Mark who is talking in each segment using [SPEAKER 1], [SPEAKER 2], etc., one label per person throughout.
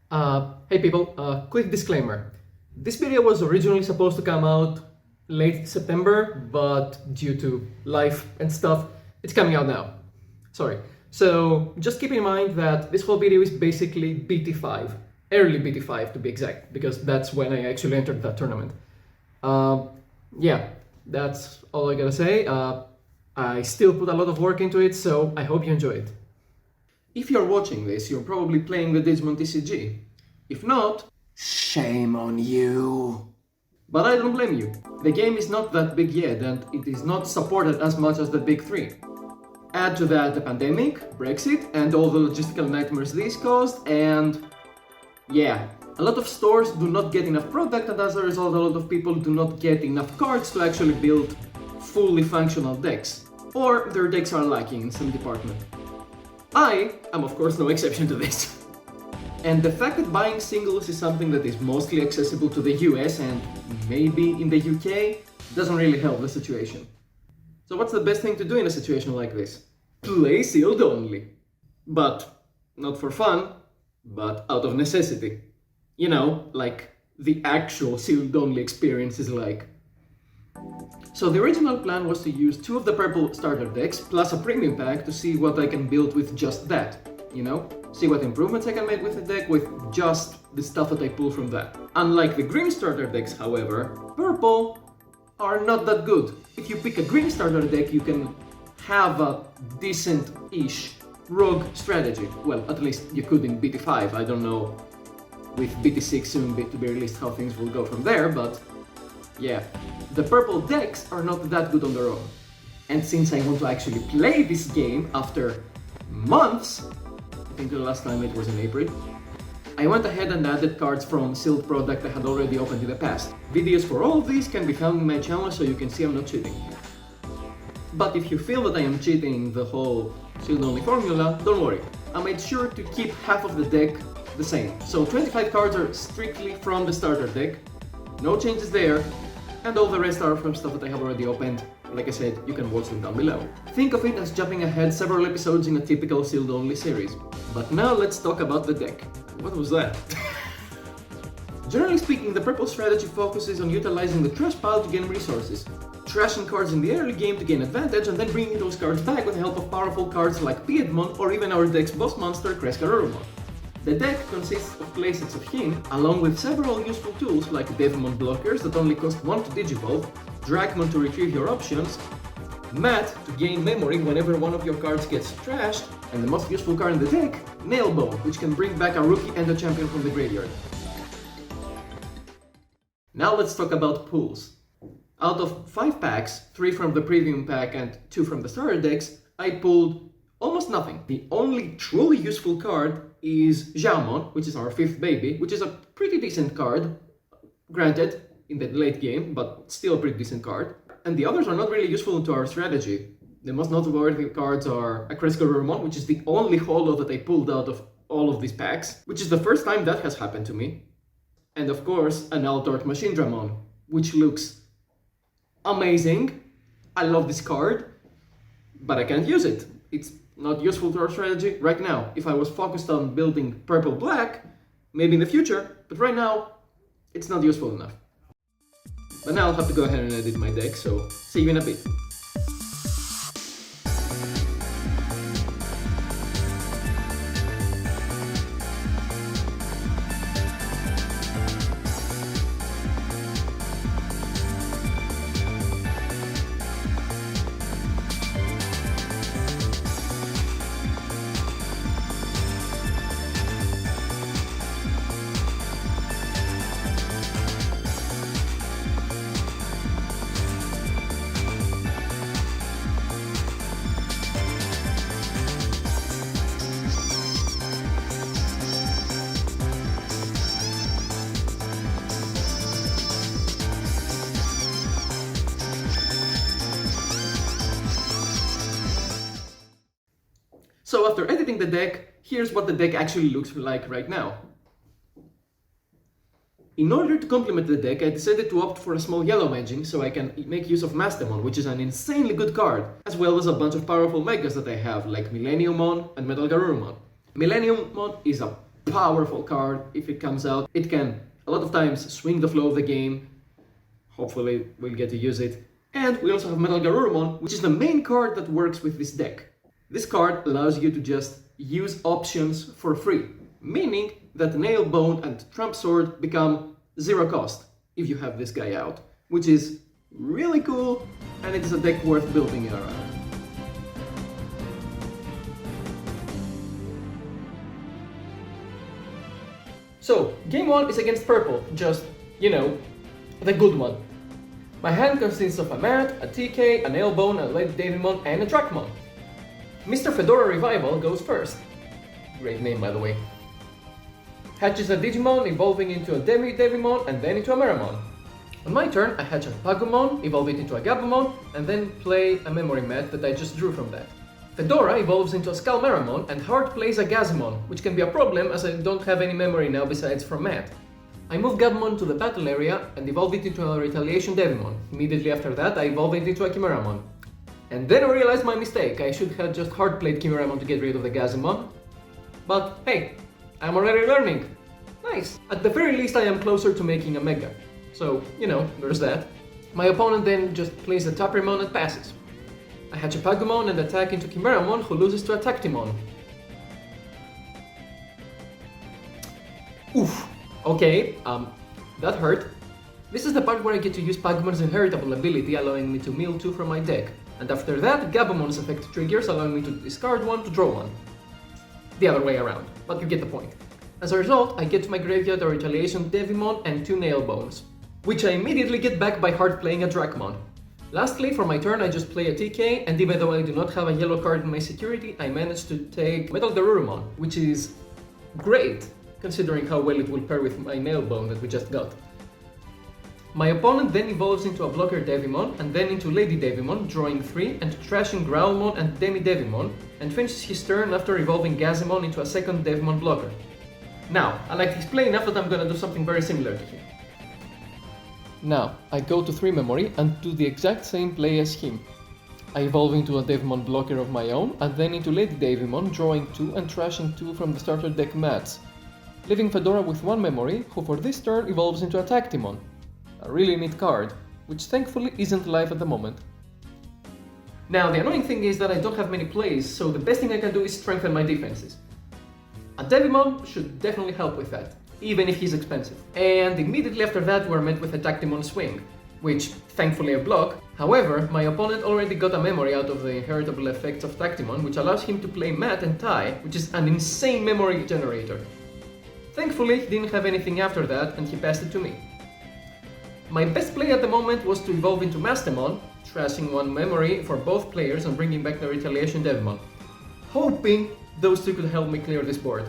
[SPEAKER 1] Hey people, quick disclaimer. This video was originally supposed to come out late September, but due to life and stuff, it's coming out now. Sorry. So just keep in mind that this whole video is basically BT5, early BT5 to be exact, because that's when I actually entered that tournament. Yeah, that's all I gotta say. I still put a lot of work into it, so I hope you enjoy it. If you're watching this, you're probably playing the Digimon TCG. If not, shame on you. But I don't blame you. The game is not that big yet, and it is not supported as much as the big three. Add to that the pandemic, Brexit, and all the logistical nightmares this caused, and yeah, a lot of stores do not get enough product, and as a result a lot of people do not get enough cards to actually build fully functional decks. Or their decks are lacking in some department. I am of course no exception to this. And the fact that buying singles is something that is mostly accessible to the US and maybe in the UK doesn't really help the situation. So what's the best thing to do in a situation like this? Play sealed only. But not for fun, but out of necessity. You know, like the actual sealed only experience is like. So the original plan was to use 2 of the purple starter decks plus a premium pack to see what I can build with just that, you know? See what improvements I can make with the deck with just the stuff that I pull from that. Unlike the green starter decks, however, purple are not that good. If you pick a green starter deck, you can have a decent-ish rogue strategy. Well, at least you could in BT5. I don't know with BT6 soon to be released how things will go from there, but yeah. The purple decks are not that good on their own. And since I want to actually play this game after months, I think the last time it was in April, I went ahead and added cards from sealed product I had already opened in the past. Videos for all of these can be found in my channel, so you can see I'm not cheating. But if you feel that I am cheating the whole sealed only formula, don't worry. I made sure to keep half of the deck the same. So 25 cards are strictly from the starter deck, no changes there, and all the rest are from stuff that I have already opened. Like I said, you can watch them down below. Think of it as jumping ahead several episodes in a typical sealed only series. But now let's talk about the deck. What was that? Generally speaking, the purple strategy focuses on utilizing the trash pile to gain resources, trashing cards in the early game to gain advantage, and then bringing those cards back with the help of powerful cards like Piedmon or even our deck's boss monster, Kreskarurumon. The deck consists of playsets of him, along with several useful tools like Devimon blockers that only cost 1 to digivolve, Dragmon to retrieve your options, Mat to gain memory whenever one of your cards gets trashed, and the most useful card in the deck, Nailbone, which can bring back a rookie and a champion from the graveyard. Now let's talk about pulls. Out of 5 packs, 3 from the premium pack and 2 from the starter decks, I pulled almost nothing. The only truly useful card is Xiaomon, which is our 5th baby, which is a pretty decent card, granted, in the late game, but still a pretty decent card. And the others are not really useful into our strategy. The most noteworthy cards are a Kreskarurumon, which is the only holo that I pulled out of all of these packs, which is the first time that has happened to me. And of course, an Altart Machindramon, which looks amazing. I love this card, but I can't use it. It's not useful to our strategy right now. If I was focused on building purple-black, maybe in the future, but right now, it's not useful enough. But now I'll have to go ahead and edit my deck, so see you in a bit. So after editing the deck, here's what the deck actually looks like right now. In order to complement the deck, I decided to opt for a small yellow magic so I can make use of Mastemon, which is an insanely good card, as well as a bunch of powerful megas that I have, like Millenniummon and Metal Garurumon. Millenniummon is a powerful card if it comes out. It can, a lot of times, swing the flow of the game. Hopefully we'll get to use it. And we also have Metal Garurumon, which is the main card that works with this deck. This card allows you to just use options for free, meaning that Nailbone and Trump Sword become 0 cost if you have this guy out, which is really cool, and it is a deck worth building around. So, game 1 is against purple, just, you know, the good one. My hand consists of a Mat, a TK, a Nailbone, a Lady Devimon, and a Trackmon. Mr. Fedora Revival goes first. Great name, by the way. Hatches a Digimon, evolving into a Devimon, and then into a Meramon. On my turn, I hatch a Pagumon, evolve it into a Gabumon, and then play a Memory Mat that I just drew from that. Fedora evolves into a Skull Meramon, and Heart plays a Gazimon, which can be a problem as I don't have any memory now besides from Mat. I move Gabumon to the battle area and evolve it into a Retaliation Devimon. Immediately after that, I evolve it into a Chimeramon. And then I realized my mistake. I should have just hard played Chimeramon to get rid of the Gazimon. But hey, I'm already learning. Nice. At the very least, I am closer to making a Mega. So, you know, there's that. My opponent then just plays the Taprimon and passes. I hatch a Pagumon and attack into Chimeramon, who loses to a Tactimon. Oof. Okay, that hurt. This is the part where I get to use Pagumon's inheritable ability, allowing me to mill 2 from my deck. And after that, Gabumon's effect triggers, allowing me to discard 1 to draw 1. The other way around, but you get the point. As a result, I get to my graveyard a Retaliation Devimon and 2 Nailbones, which I immediately get back by hard playing a Dracmon. Lastly, for my turn, I just play a TK, and even though I do not have a yellow card in my security, I managed to take Metal Garurumon, which is great, considering how well it will pair with my Nailbone that we just got. My opponent then evolves into a blocker Devimon and then into Lady Devimon, drawing 3 and trashing Growlmon and Demi Devimon, and finishes his turn after evolving Gazimon into a second Devimon blocker. Now, I like his play enough that I'm gonna do something very similar to him. Now, I go to 3 memory and do the exact same play as him. I evolve into a Devimon blocker of my own and then into Lady Devimon, drawing 2 and trashing 2 from the starter deck mats, leaving Fedora with 1 memory, who for this turn evolves into a Tactimon. A really neat card, which thankfully isn't live at the moment. Now, the annoying thing is that I don't have many plays, so the best thing I can do is strengthen my defenses. A Devimon should definitely help with that, even if he's expensive. And immediately after that we're met with a Tactimon Swing, which thankfully I block. However, my opponent already got a memory out of the inheritable effects of Tactimon, which allows him to play Mat and tie, which is an insane memory generator. Thankfully, he didn't have anything after that, and he passed it to me. My best play at the moment was to evolve into Mastemon, trashing 1 memory for both players and bringing back the Retaliation Devimon, hoping those 2 could help me clear this board.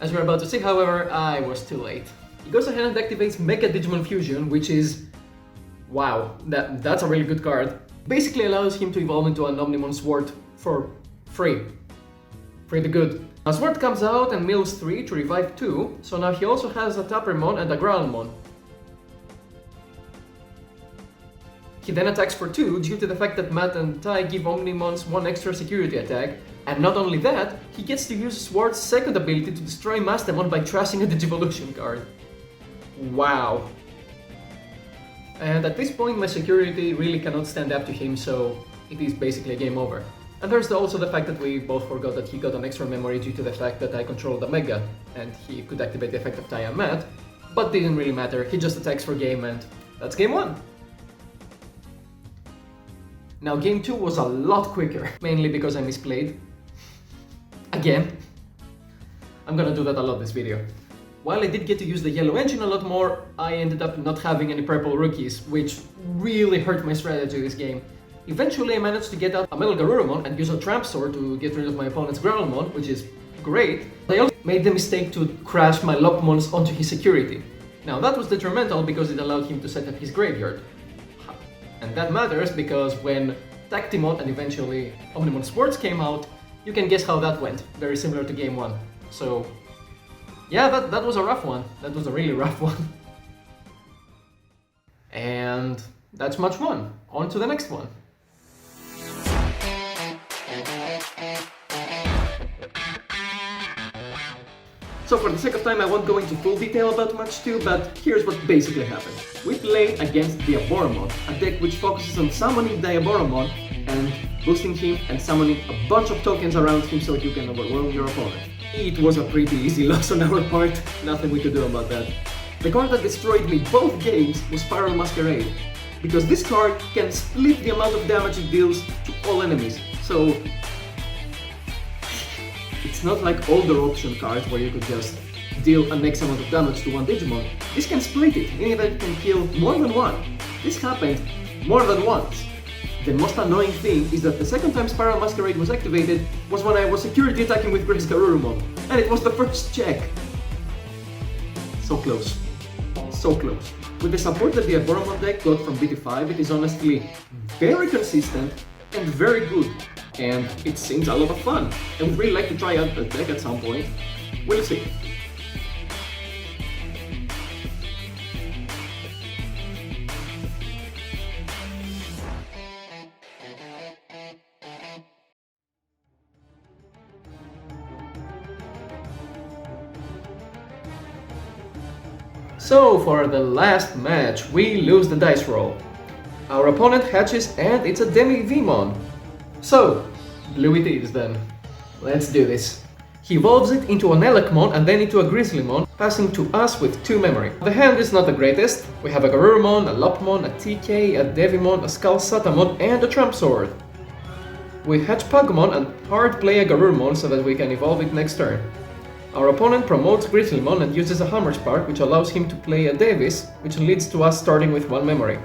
[SPEAKER 1] As we're about to see, however, I was too late. He goes ahead and activates Mega Digimon Fusion, which is... wow, that's a really good card. Basically allows him to evolve into an Omnimon Sword for free. Pretty good. A Sword comes out and mills 3 to revive 2, so now he also has a Tappermon and a Growlmon. He then attacks for 2 due to the fact that Mat and Tai give Omnimons 1 extra security attack, and not only that, he gets to use Sword's second ability to destroy Mastemon by trashing a Digivolution card. Wow. And at this point my security really cannot stand up to him, so it is basically a game over. And there's also the fact that we both forgot that he got an extra memory due to the fact that I controlled the Mega, and he could activate the effect of Tai and Mat, but didn't really matter, he just attacks for game and that's game 1. Now game 2 was a lot quicker, mainly because I misplayed. Again. I'm gonna do that a lot this video. While I did get to use the yellow engine a lot more, I ended up not having any purple rookies, which really hurt my strategy this game. Eventually I managed to get out a Metal Garurumon and use a Tramp Sword to get rid of my opponent's Growlmon, which is great. I also made the mistake to crash my Lopmons onto his security. Now that was detrimental because it allowed him to set up his graveyard. And that matters because when Tactimon and eventually Omnimon Swords came out, you can guess how that went. Very similar to game 1. So yeah, that was a rough one. That was a really rough one. And that's match 1. On to the next one. So for the sake of time I won't go into full detail about much too, but here's what basically happened. We played against Diaboromon, a deck which focuses on summoning Diaboromon and boosting him and summoning a bunch of tokens around him so you can overwhelm your opponent. It was a pretty easy loss on our part, nothing we could do about that. The card that destroyed me both games was Spiral Masquerade, because this card can split the amount of damage it deals to all enemies, so it's not like older option cards where you could just deal an X amount of damage to one Digimon. This can split it, meaning that it can kill more than one. This happened more than once. The most annoying thing is that the second time Spiral Masquerade was activated was when I was security attacking with Grace Garurumon, and it was the first check. So close. So close. With the support that the Diaboromon deck got from BT5, it is honestly very consistent and very good. And it seems a lot of fun. I would really like to try out the deck at some point. We'll see. So for the last match, we lose the dice roll. Our opponent hatches and it's a Demi-Vemon. So, blue it is then. Let's do this. He evolves it into an Elecmon and then into a Grizzlymon, passing to us with 2 memory. The hand is not the greatest. We have a Garurumon, a Lopmon, a TK, a Devimon, a Skull Satamon, and a Trump Sword. We hatch Pagumon and hard play a Garurumon so that we can evolve it next turn. Our opponent promotes Grizzlymon and uses a Hammer Spark, which allows him to play a Davis, which leads to us starting with 1 memory.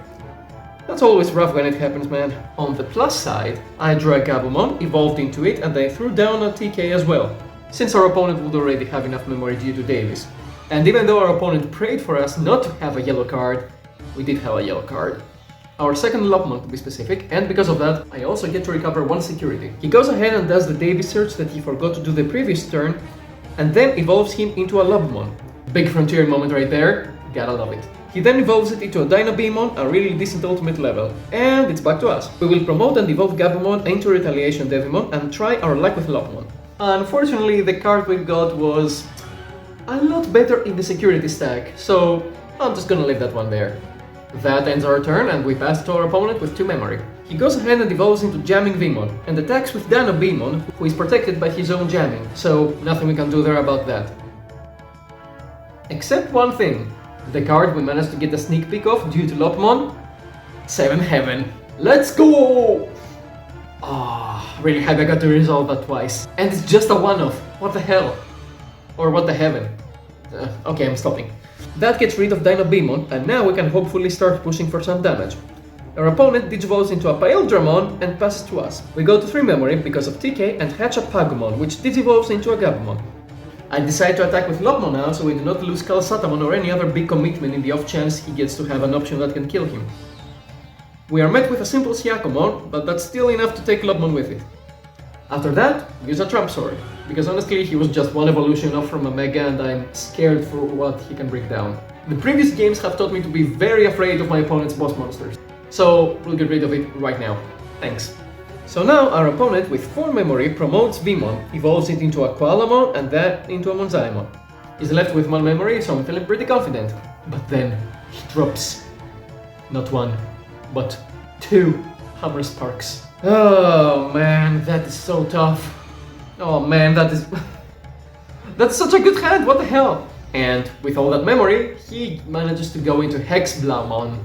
[SPEAKER 1] That's always rough when it happens, man. On the plus side, I drew a Gabumon, evolved into it, and I threw down a TK as well, since our opponent would already have enough memory due to Davis. And even though our opponent prayed for us not to have a yellow card, we did have a yellow card. Our second Lopmon to be specific, and because of that, I also get to recover 1 security. He goes ahead and does the Davis search that he forgot to do the previous turn, and then evolves him into a Lobmon. Big frontier moment right there, gotta love it. He then evolves it into a Dynabemon, a really decent ultimate level, and it's back to us. We will promote and evolve Gabumon into Retaliation Devimon and try our luck with Lopmon. Unfortunately, the card we got was a lot better in the security stack, so I'm just gonna leave that one there. That ends our turn and we pass to our opponent with 2 memory. He goes ahead and evolves into Jamming Vemon and attacks with Dynabemon, who is protected by his own jamming, so nothing we can do there about that. Except one thing. The card we managed to get a sneak peek of due to Lopmon, 7 Heaven. Let's go! Really happy I got to resolve that twice. And it's just a one-off. What the hell? Or what the heaven? Okay, I'm stopping. That gets rid of Dynabemon, and now we can hopefully start pushing for some damage. Our opponent digivolves into a Paildramon and passes to us. We go to 3 memory because of TK and hatch a Pagumon, which digivolves into a Gabumon. I decide to attack with Lopmon now so we do not lose Skull Satamon or any other big commitment in the off chance he gets to have an option that can kill him. We are met with a simple Siakomon, but that's still enough to take Lopmon with it. After that, use a Trump Sword, because honestly he was just 1 evolution off from a Mega and I'm scared for what he can bring down. The previous games have taught me to be very afraid of my opponent's boss monsters, so we'll get rid of it right now. Thanks. So now our opponent with 4 memory promotes Vemon, evolves it into a Koalamon and then into a Monzaemon. He's left with 1 memory, so I'm feeling pretty confident. But then he drops not 1, but 2 Hammer Sparks. Oh man, that is so tough. Oh man, that's such a good hand, what the hell? And with all that memory, he manages to go into Hexblaumon,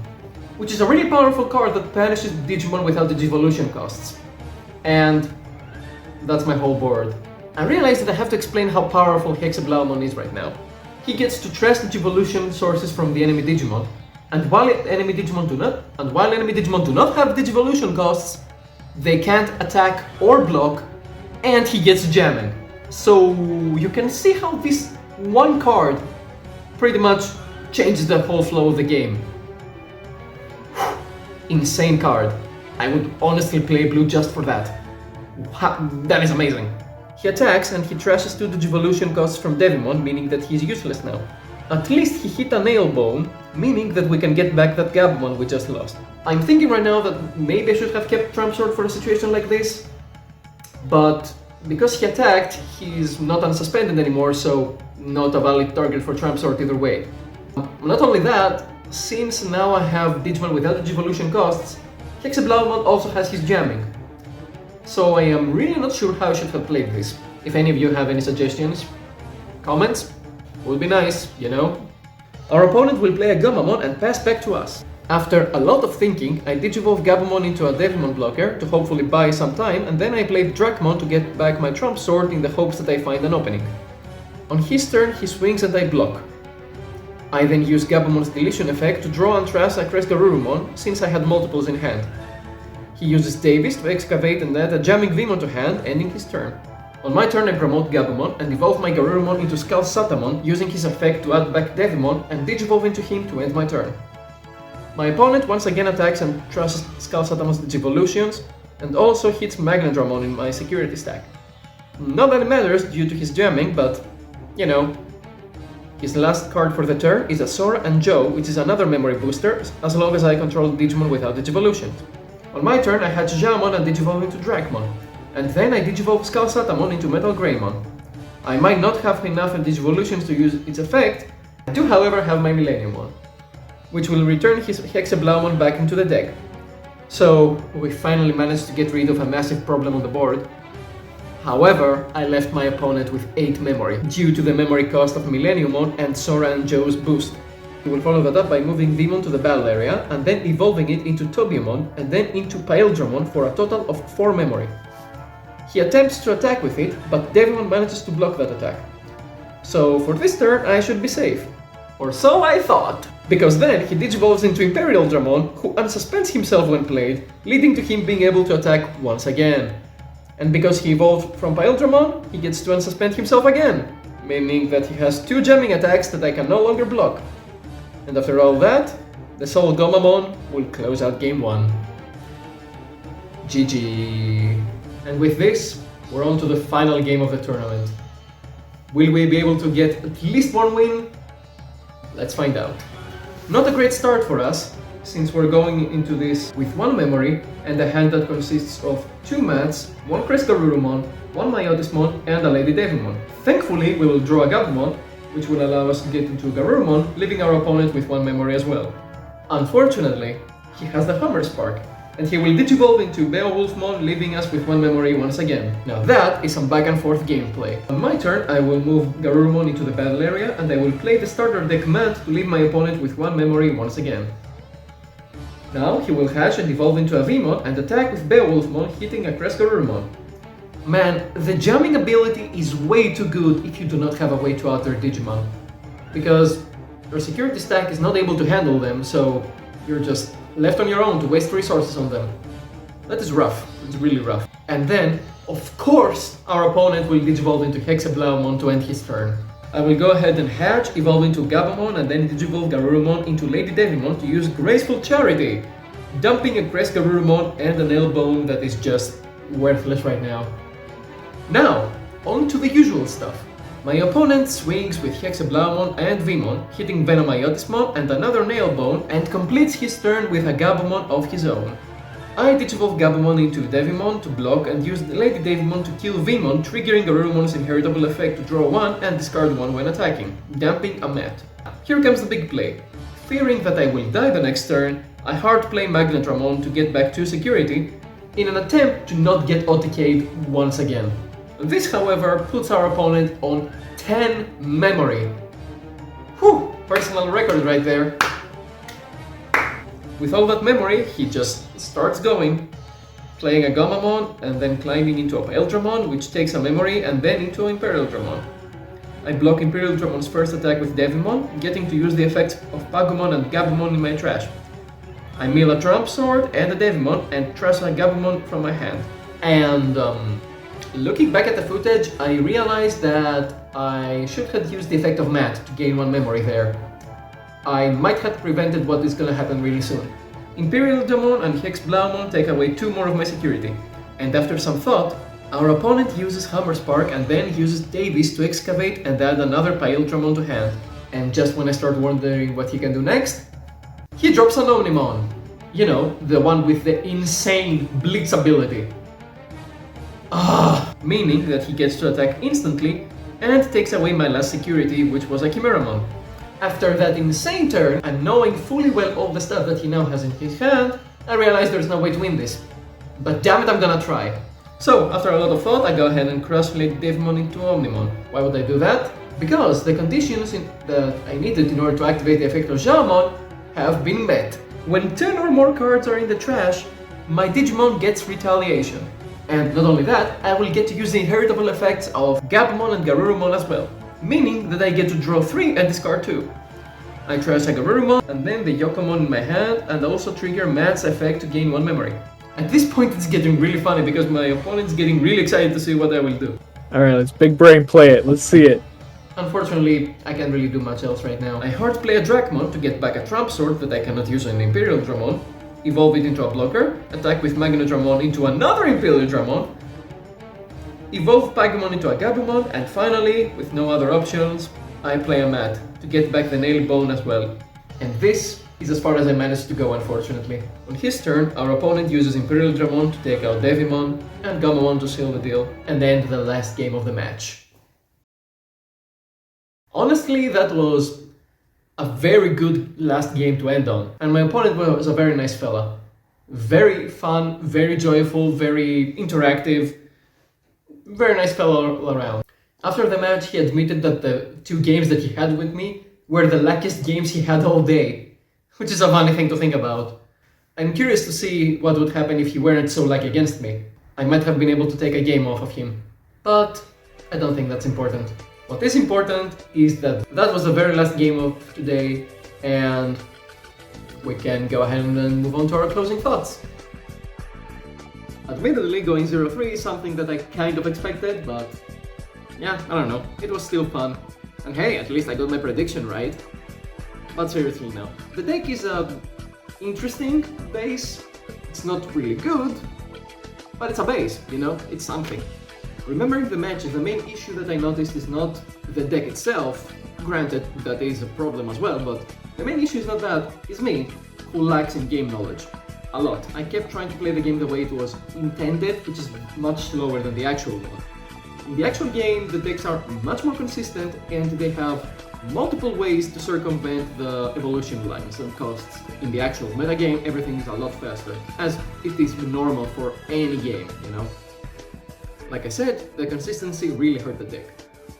[SPEAKER 1] which is a really powerful card that banishes Digimon without the Digivolution costs. And that's my whole board. I realize that I have to explain how powerful Hexblaumon is right now. He gets to trash the Digivolution sources from the enemy Digimon, and while enemy Digimon do not have Digivolution costs, they can't attack or block, and he gets jamming. So you can see how this one card pretty much changes the whole flow of the game. Insane card. I would honestly play blue just for that. That is amazing. He attacks and he trashes 2 Digivolution costs from Devimon, meaning that he's useless now. At least he hit a Nailbone, meaning that we can get back that Gabumon we just lost. I'm thinking right now that maybe I should have kept Trump Sword for a situation like this, but Because he attacked, he's not unsuspended anymore, so not a valid target for Trump Sword either way. Not only that, since now I have Digimon without Digivolution costs, Hexablaumon also has his jamming. So I am really not sure how I should have played this. If any of you have any suggestions, comments, would be nice, you know? Our opponent will play a Gamamon and pass back to us. After a lot of thinking, I Digivolve Gabumon into a Devimon blocker to hopefully buy some time, and then I played Dracmon to get back my Trump Sword in the hopes that I find an opening. On his turn, he swings and I block. I then use Gabumon's deletion effect to draw and trash a Kresgarurumon, since I had multiples in hand. He uses Davis to excavate and add a jamming Vimon to hand, ending his turn. On my turn I promote Gabumon and evolve my Garurumon into Skull Satamon, using his effect to add back Devimon and Digivolve into him to end my turn. My opponent once again attacks and trusts Skull Satamon's Digivolutions, and also hits Magnadramon in my security stack. Not that it matters due to his jamming, but, you know. His last card for the turn is a Sora and Joe, which is another memory booster, as long as I control Digimon without Digivolution. On my turn I hatch Jamon and Digivolve into Dracmon, and then I Digivolve Skull Satamon into Metal Greymon. I might not have enough Digivolutions to use its effect, I do however have my Millenniumon, which will return his Hexablaumon back into the deck. So we finally managed to get rid of a massive problem on the board. However, I left my opponent with 8 memory, due to the memory cost of Millenniumon and Sora and Joe's boost. He will follow that up by moving Vimon to the battle area, and then evolving it into Tobiumon, and then into Paildramon for a total of 4 memory. He attempts to attack with it, but Devimon manages to block that attack. So for this turn I should be safe. Or so I thought! Because then he Digivolves into Imperial Dramon, who unsuspends himself when played, leading to him being able to attack once again. And because he evolved from Paildramon, he gets to unsuspend himself again, meaning that he has 2 jamming attacks that I can no longer block. And after all that, the Soul Gomamon will close out game 1. GG. And with this, we're on to the final game of the tournament. Will we be able to get at least 1 win? Let's find out. Not a great start for us, since we're going into this with 1 memory and a hand that consists of 2 Mats, 1 Kresgarurumon, 1 Myotismon and a Lady Devimon. Thankfully, we will draw a Gabumon, which will allow us to get into Garurumon, leaving our opponent with 1 memory as well. Unfortunately, he has the Hammer Spark, and he will Digivolve into Beowulfmon, leaving us with 1 memory once again. Now that is some back and forth gameplay. On my turn, I will move Garurumon into the battle area, and I will play the starter deck Mant to leave my opponent with 1 memory once again. Now he will hatch and evolve into a Vimon and attack with Beowulfmon, hitting a Kresgarurumon. Man, the jamming ability is way too good if you do not have a way to alter Digimon. Because your security stack is not able to handle them, so you're just left on your own to waste resources on them. That is rough, it's really rough. And then, of course, our opponent will Digivolve into Hexablaumon to end his turn. I will go ahead and hatch, evolve into Gabumon, and then Digivolve Garurumon into Lady Devimon to use Graceful Charity, dumping a Kresgarurumon and an Elbone that is just worthless right now. Now, on to the usual stuff. My opponent swings with Hexablaumon and Vimon, hitting Venomyotismon and another Nailbone, and completes his turn with a Gabumon of his own. I Digivolve Gabumon into Devimon to block and use the Lady Devimon to kill Vimon, triggering Garurumon's inheritable effect to draw 1 and discard 1 when attacking, damping a Mat. Here comes the big play. Fearing that I will die the next turn, I hard play Magnadramon to get back 2 security, in an attempt to not get OTK'd once again. This, however, puts our opponent on 10 memory. Whew, personal record right there. With all that memory, he just starts going, playing a Gamamon and then climbing into a Paildramon, which takes a memory, and then into Imperial Dramon. I block Imperial Dramon's first attack with Devimon, getting to use the effects of Pagumon and Gabumon in my trash. I mill a Trump Sword and a Devimon and trash a Gabumon from my hand. And looking back at the footage, I realized that I should have used the effect of Mat to gain 1 memory there. I might have prevented what is gonna happen really soon. Imperial Dramon and Hexablaumon take away 2 more of my security, and after some thought, our opponent uses Hammer Spark and then uses Davis to excavate and add another Paildramon to hand. And just when I start wondering what he can do next, he drops an Omnimon. You know, the one with the insane Blitz ability. meaning that he gets to attack instantly and takes away my last security, which was a Chimeramon. After that insane turn, and knowing fully well all the stuff that he now has in his hand, I realized there's no way to win this. But damn it, I'm gonna try. So, after a lot of thought, I go ahead and cross-relate Devimon into Omnimon. Why would I do that? Because the conditions that I needed in order to activate the effect of Xiaomon have been met. When 10 or more cards are in the trash, my Digimon gets retaliation. And not only that, I will get to use the inheritable effects of Gabumon and Garurumon as well. Meaning that I get to draw 3 and discard 2. I trash a Garurumon and then the Yokomon in my hand and also trigger Mad's effect to gain 1 memory. At this point it's getting really funny because my opponent's getting really excited to see what I will do.
[SPEAKER 2] Alright, let's big brain play it. Let's see it.
[SPEAKER 1] Unfortunately, I can't really do much else right now. I hard play a Dracmon to get back a Trump Sword that I cannot use on an Imperial Dramon, evolve it into a blocker, attack with Magno Dramon into another Imperial Dramon, evolve Pagumon into a Gabumon, and finally, with no other options, I play a Mad to get back the Nail Bone as well. And this is as far as I managed to go, unfortunately. On his turn, our opponent uses Imperial Dramon to take out Devimon and Gamamon to seal the deal and end the last game of the match. Honestly, that was a very good last game to end on, and my opponent was a very nice fella. Very fun, very joyful, very interactive, very nice fella all around. After the match, he admitted that the 2 games that he had with me were the luckiest games he had all day. Which is a funny thing to think about. I'm curious to see what would happen if he weren't so lucky against me. I might have been able to take a game off of him. But I don't think that's important. What is important is that that was the very last game of today, and we can go ahead and move on to our closing thoughts. Admittedly, going 0-3 is something that I kind of expected, but yeah, I don't know, it was still fun. And hey, at least I got my prediction right. But seriously now, the deck is a interesting base. It's not really good, but it's a base, you know, it's something. Remembering the matches, the main issue that I noticed is not the deck itself. Granted, that is a problem as well, but the main issue is not that, it's me, who lacks in game knowledge. A lot. I kept trying to play the game the way it was intended, which is much slower than the actual one. In the actual game, the decks are much more consistent and they have multiple ways to circumvent the evolution lines and costs. In the actual metagame, everything is a lot faster, as it is normal for any game, you know? Like I said, the consistency really hurt the deck.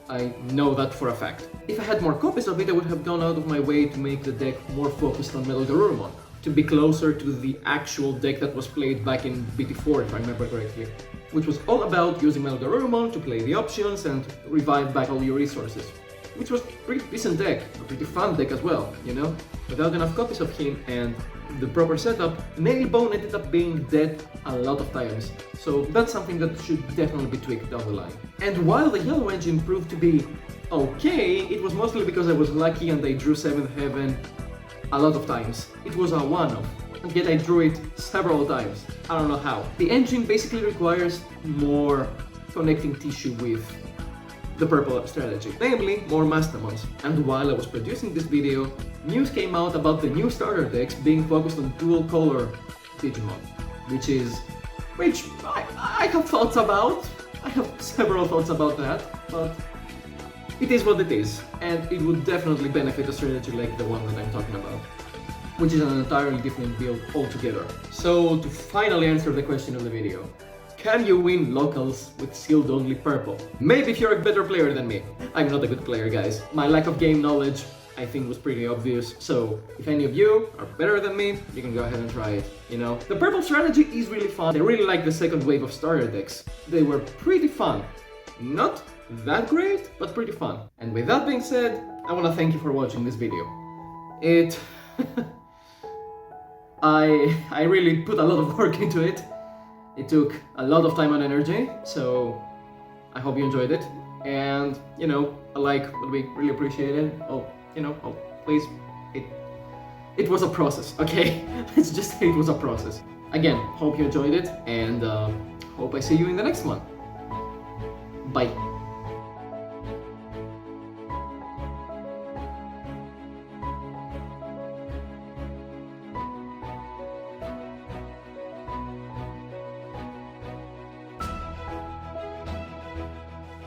[SPEAKER 1] I know that for a fact. If I had more copies of it, I would have gone out of my way to make the deck more focused on Metal Garurumon, to be closer to the actual deck that was played back in BT4, if I remember correctly, which was all about using Metal Garurumon to play the options and revive back all your resources. Which was a pretty decent deck, a pretty fun deck as well, you know? Without enough copies of him and the proper setup, Nailbone ended up being dead a lot of times, so that's something that should definitely be tweaked down the line. And while the Yellow Engine proved to be okay, it was mostly because I was lucky and I drew 7th Heaven a lot of times. It was a one-off, and yet I drew it several times. I don't know how. The engine basically requires more connecting tissue with the purple strategy, namely more Mastamons. And while I was producing this video, news came out about the new starter decks being focused on dual color Digimon, which I have thoughts about. I have several thoughts about that, but it is what it is, and it would definitely benefit a strategy like the one that I'm talking about, which is an entirely different build altogether. So to finally answer the question of the video, can you win locals with sealed only purple? Maybe if you're a better player than me. I'm not a good player, guys. My lack of game knowledge, I think, was pretty obvious. So if any of you are better than me, you can go ahead and try it, you know? The purple strategy is really fun. I really like the second wave of starter decks. They were pretty fun. Not that great, but pretty fun. And with that being said, I want to thank you for watching this video. I really put a lot of work into it. It took a lot of time and energy, so I hope you enjoyed it. And, you know, a like would be really appreciated. Please, it was a process, okay? Let's just say it was a process. Again, hope you enjoyed it, and hope I see you in the next one. Bye.